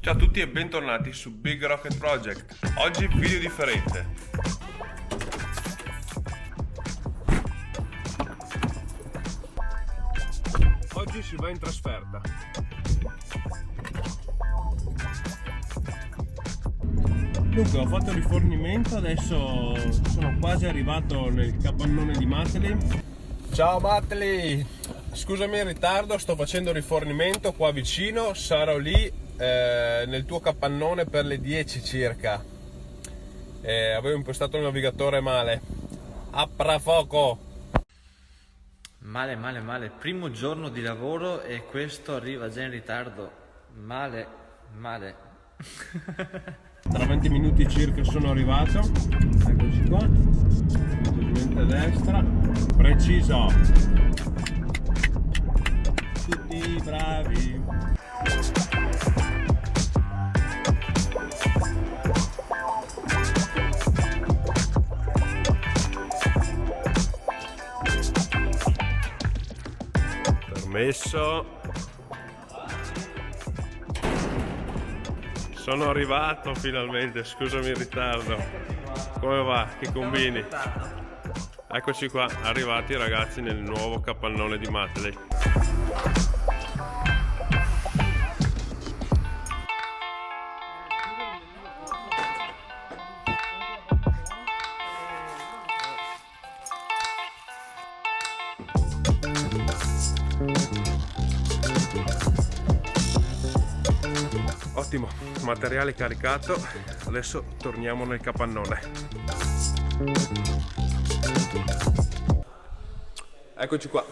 Ciao a tutti e bentornati su Big Rocket Project. Oggi video differente. Oggi si va in trasferta. Dunque ho fatto il rifornimento, adesso sono quasi arrivato nel capannone di Mateli. Ciao Mateli, scusami il ritardo, sto facendo il rifornimento qua vicino, sarò lì nel tuo capannone per le 10 circa. Avevo impostato il navigatore male. Apra fuoco! Male, primo giorno di lavoro e questo arriva già in ritardo. Male. Tra 20 minuti circa sono arrivato. Eccoci qua. Leggermente a destra. Preciso. Tutti bravi. Permesso. Sono arrivato finalmente, scusami il ritardo. Come va? Che combini? Eccoci qua, arrivati ragazzi nel nuovo capannone di Mateli. Ottimo, materiale caricato, adesso torniamo nel capannone. Eccoci qua,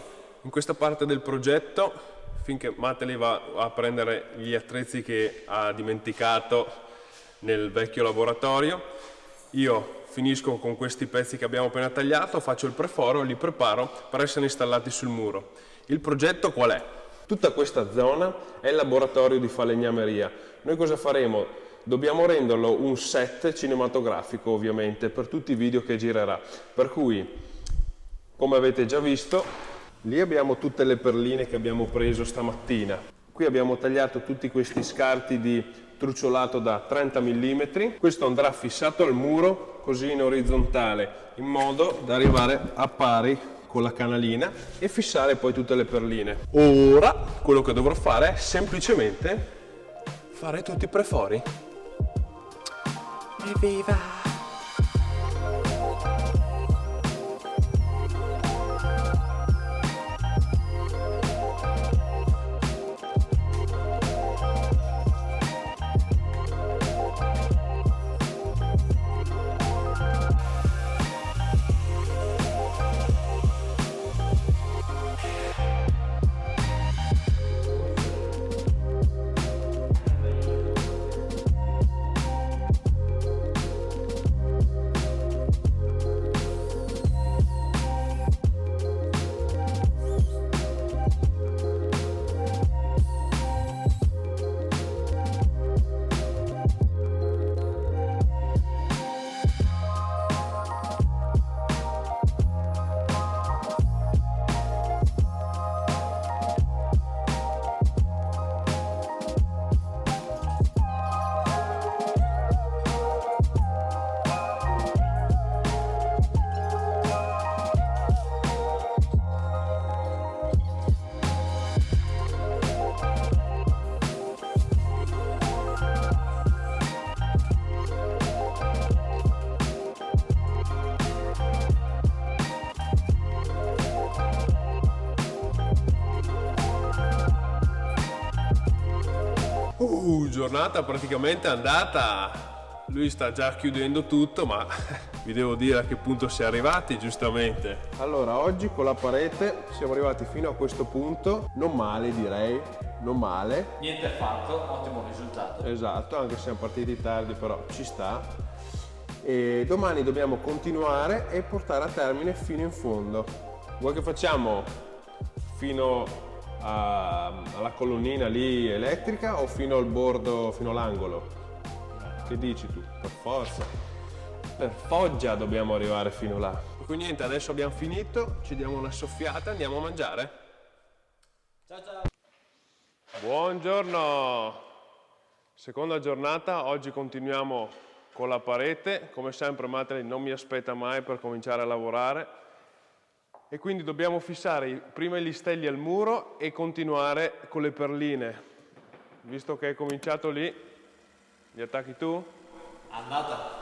in questa parte del progetto, finché Mateli va a prendere gli attrezzi che ha dimenticato nel vecchio laboratorio, io finisco con questi pezzi che abbiamo appena tagliato, faccio il preforo e li preparo per essere installati sul muro. Il progetto qual è? Tutta questa zona è il laboratorio di falegnameria. Noi cosa faremo? Dobbiamo renderlo un set cinematografico ovviamente per tutti i video che girerà. Per cui, come avete già visto, lì abbiamo tutte le perline che abbiamo preso stamattina. Qui abbiamo tagliato tutti questi scarti di truciolato da 30 mm. Questo andrà fissato al muro così in orizzontale, in modo da arrivare a pari con la canalina e fissare poi tutte le perline. Ora quello che dovrò fare è semplicemente fare tutti i prefori. Evviva! Giornata praticamente andata, lui sta già chiudendo tutto, ma vi devo dire a che punto si è arrivati giustamente. Allora, oggi con la parete siamo arrivati fino a questo punto, non male direi, non male. Niente affatto, ottimo risultato. Esatto, anche se siamo partiti tardi però ci sta. E domani dobbiamo continuare e portare a termine fino in fondo. Vuoi che facciamo fino alla colonnina lì elettrica o fino al bordo, fino all'angolo? Che dici tu? Per forza, per Foggia dobbiamo arrivare fino là. Quindi niente, adesso abbiamo finito, ci diamo una soffiata, andiamo a mangiare. Ciao. Buongiorno. Seconda giornata, oggi continuiamo con la parete. Come sempre Matteli non mi aspetta mai per cominciare a lavorare e quindi dobbiamo fissare prima i listelli al muro e continuare con le perline. Visto che è cominciato lì, li attacchi tu? Andata!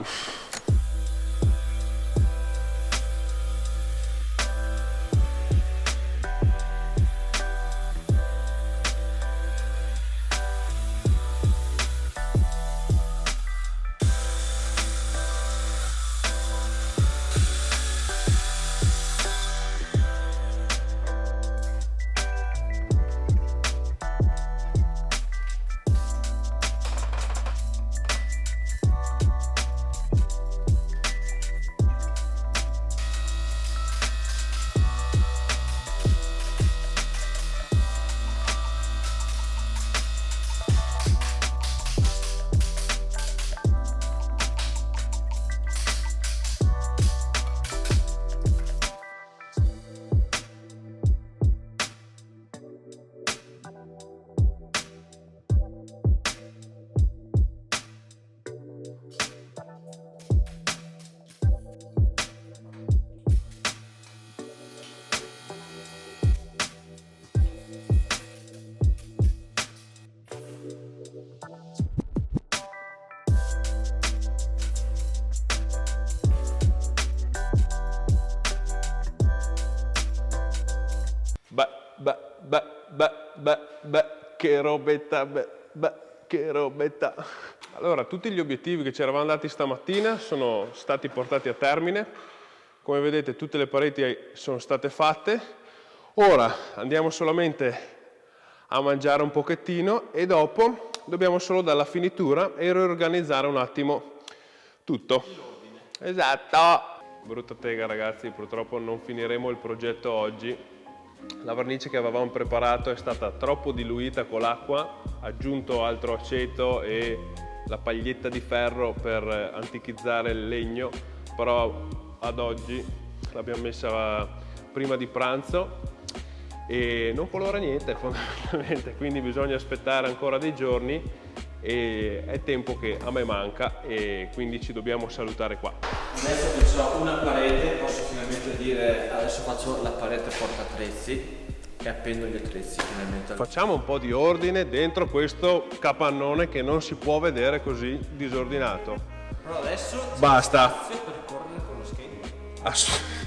Che robetta, che robetta. Allora, tutti gli obiettivi che ci eravamo dati stamattina sono stati portati a termine. Come vedete tutte le pareti sono state fatte. Ora andiamo solamente a mangiare un pochettino e dopo dobbiamo solo dare la finitura e riorganizzare un attimo tutto. Esatto! Brutta tega ragazzi, purtroppo non finiremo il progetto oggi. La vernice che avevamo preparato è stata troppo diluita con l'acqua, aggiunto altro aceto e la paglietta di ferro per antichizzare il legno, però ad oggi l'abbiamo messa prima di pranzo e non colora niente fondamentalmente, quindi bisogna aspettare ancora dei giorni e è tempo che a me manca e quindi ci dobbiamo salutare qua. Adesso che ho una parete posso finalmente dire adesso faccio la parete portattrezzi e appendo gli attrezzi finalmente. Facciamo un po' di ordine dentro questo capannone che non si può vedere così disordinato. Però adesso basta. C'è spazio per correre con lo skate.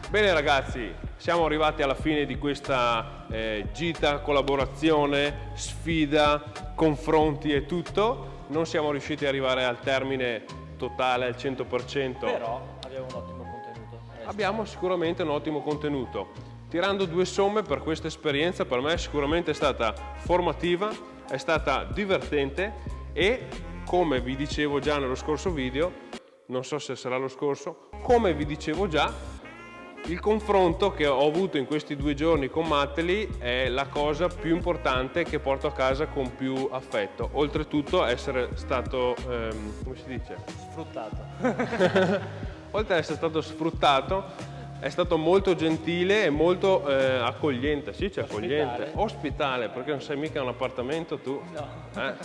Bene ragazzi, siamo arrivati alla fine di questa gita, collaborazione, sfida, confronti e tutto. Non siamo riusciti ad arrivare al termine totale al 100%. Però abbiamo un ottimo contenuto. Abbiamo sicuramente un ottimo contenuto. Tirando due somme per questa esperienza, per me sicuramente è stata formativa, è stata divertente e, come vi dicevo già nello scorso video, non so se sarà lo scorso, come vi dicevo già, il confronto che ho avuto in questi 2 giorni con Matteli è la cosa più importante che porto a casa con più affetto. Oltretutto essere stato, come si dice? Sfruttato. Oltre ad essere stato sfruttato, è stato molto gentile e molto accogliente. Sì, c'è accogliente. Ospitale, perché non sei mica un appartamento tu? No.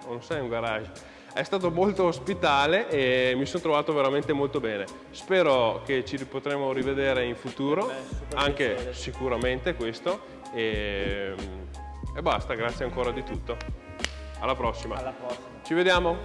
Non sei un garage. È stato molto ospitale e mi sono trovato veramente molto bene. Spero che ci potremo rivedere in futuro, anche piacere. Sicuramente questo. E basta, grazie ancora di tutto. Alla prossima. Alla prossima. Ci vediamo.